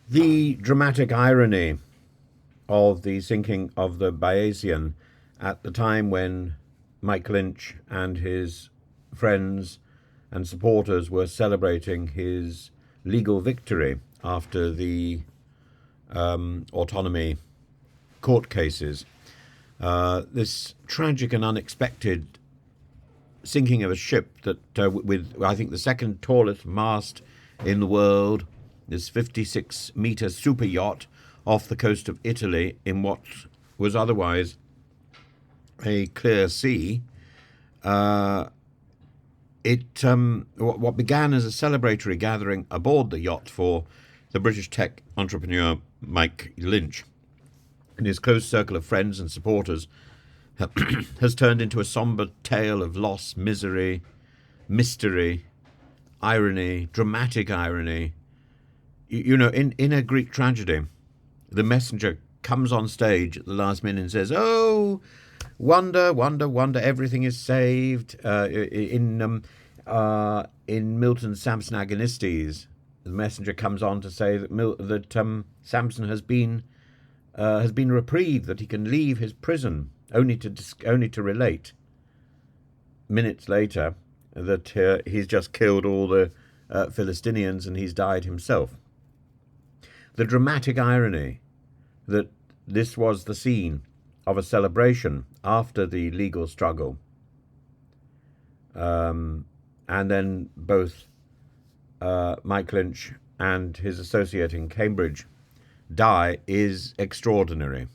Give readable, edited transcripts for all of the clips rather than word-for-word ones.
The dramatic irony of the sinking of the Bayesian at the time when Mike Lynch and his friends and supporters were celebrating his legal victory after the autonomy court cases. This tragic and unexpected sinking of a ship that, with I think the second tallest mast in the world, this 56-meter super yacht off the coast of Italy in what was otherwise a clear sea. What began as a celebratory gathering aboard the yacht for the British tech entrepreneur Mike Lynch and his close circle of friends and supporters has turned into a somber tale of loss, misery, mystery, irony, dramatic irony. In a Greek tragedy, the messenger comes on stage at the last minute and says, "Oh, wonder, wonder, wonder! Everything is saved." In Milton's Samson Agonistes, the messenger comes on to say that Samson has been reprieved, that he can leave his prison, only to relate minutes later that he's just killed all the Philistinians and he's died himself. The dramatic irony that this was the scene of a celebration after the legal struggle, and then both Mike Lynch and his associate in Cambridge die, is extraordinary.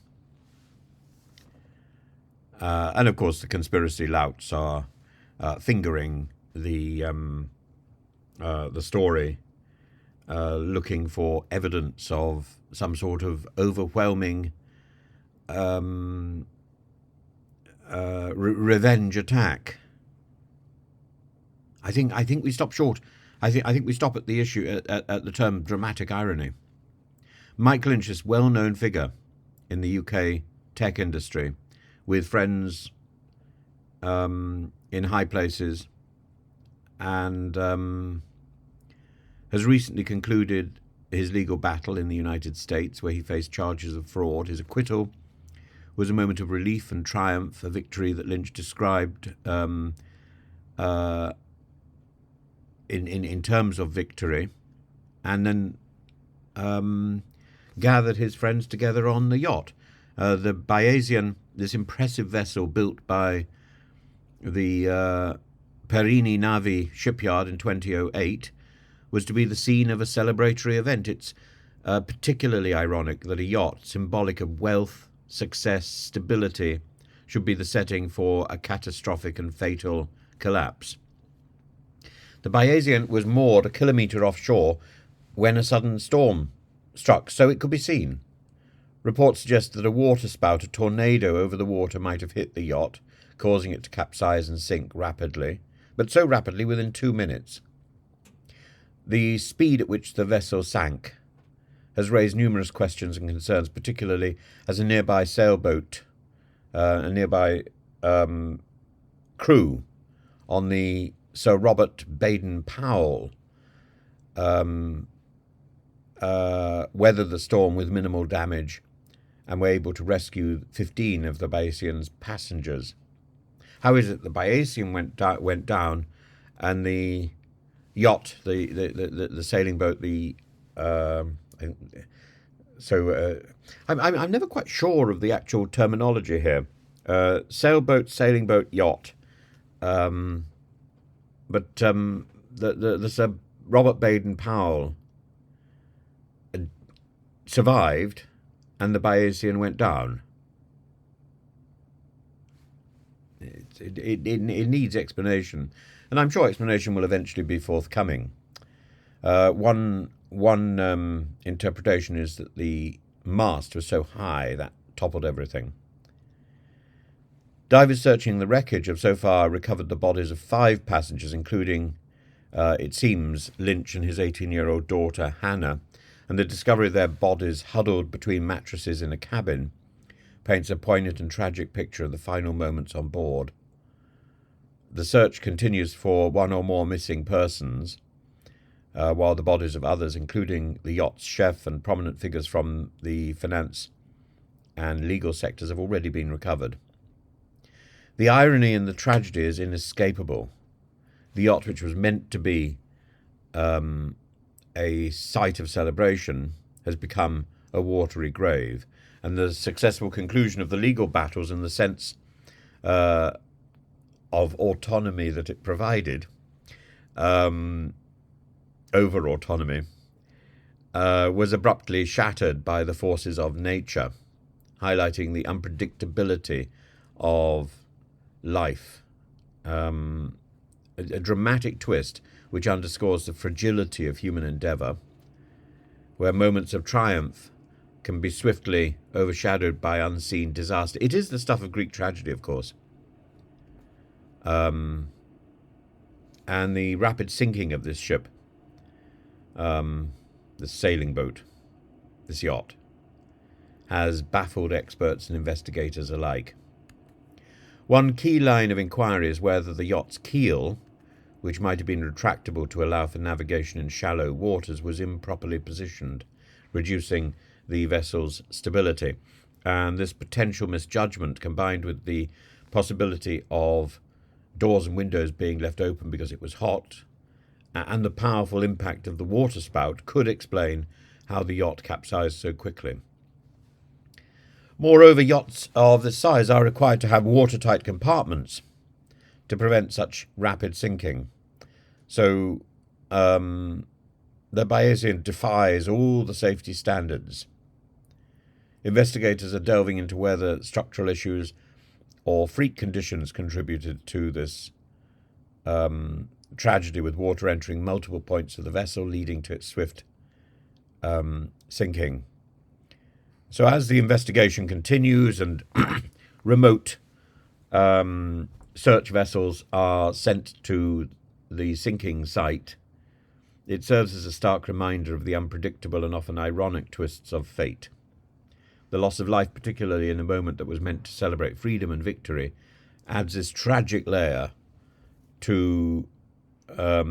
And of course, the conspiracy louts are fingering the story, looking for evidence of some sort of overwhelming revenge attack. I think we stop short. I think we stop at the issue at the term dramatic irony. Mike Lynch is a well-known figure in the UK tech industry, with friends in high places, and has recently concluded his legal battle in the United States, where he faced charges of fraud. His acquittal was a moment of relief and triumph, a victory that Lynch described in terms of victory, and then gathered his friends together on the yacht. The Bayesian, this impressive vessel built by the Perini Navi shipyard in 2008, was to be the scene of a celebratory event. It's particularly ironic that a yacht, symbolic of wealth, success, stability, should be the setting for a catastrophic and fatal collapse. The Bayesian was moored a kilometre offshore when a sudden storm struck, so it could be seen. Reports suggest that a waterspout, a tornado over the water, might have hit the yacht, causing it to capsize and sink rapidly, but so rapidly within 2 minutes. The speed at which the vessel sank has raised numerous questions and concerns, particularly as a nearby sailboat, a nearby crew on the Sir Robert Baden-Powell weathered the storm with minimal damage and were able to rescue 15 of the Bayesian's passengers. How is it the Bayesian went down and the yacht, the sailing boat, I'm never quite sure of the actual terminology here. Sailboat, sailing boat, yacht. But the Sir Robert Baden-Powell survived, and the Bayesian went down. It needs explanation, and I'm sure explanation will eventually be forthcoming. One interpretation is that the mast was so high that toppled everything. Divers searching the wreckage have so far recovered the bodies of 5 passengers, including, it seems, Lynch and his 18-year-old daughter, Hannah, and the discovery of their bodies huddled between mattresses in a cabin paints a poignant and tragic picture of the final moments on board. The search continues for one or more missing persons, while the bodies of others, including the yacht's chef and prominent figures from the finance and legal sectors, have already been recovered. The irony and the tragedy is inescapable. The yacht, which was meant to be a site of celebration, has become a watery grave, and the successful conclusion of the legal battles and the sense of autonomy that it provided, over autonomy, was abruptly shattered by the forces of nature, highlighting the unpredictability of life. A dramatic twist which underscores the fragility of human endeavour, where moments of triumph can be swiftly overshadowed by unseen disaster. It is the stuff of Greek tragedy, of course. And the rapid sinking of this ship, this sailing boat, this yacht, has baffled experts and investigators alike. One key line of inquiry is whether the yacht's keel, which might have been retractable to allow for navigation in shallow waters, was improperly positioned, reducing the vessel's stability. And this potential misjudgment, combined with the possibility of doors and windows being left open because it was hot, and the powerful impact of the waterspout, could explain how the yacht capsized so quickly. Moreover, yachts of this size are required to have watertight compartments to prevent such rapid sinking. So the Bayesian defies all the safety standards. Investigators are delving into whether structural issues or freak conditions contributed to this tragedy, with water entering multiple points of the vessel, leading to its swift sinking. So as the investigation continues and remote search vessels are sent to the sinking site, it serves as a stark reminder of the unpredictable and often ironic twists of fate. The loss of life, particularly in a moment that was meant to celebrate freedom and victory, adds this tragic layer to a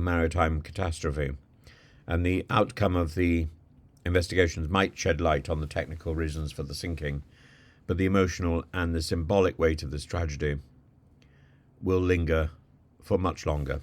maritime catastrophe. And the outcome of the investigations might shed light on the technical reasons for the sinking, but the emotional and the symbolic weight of this tragedy will linger for much longer.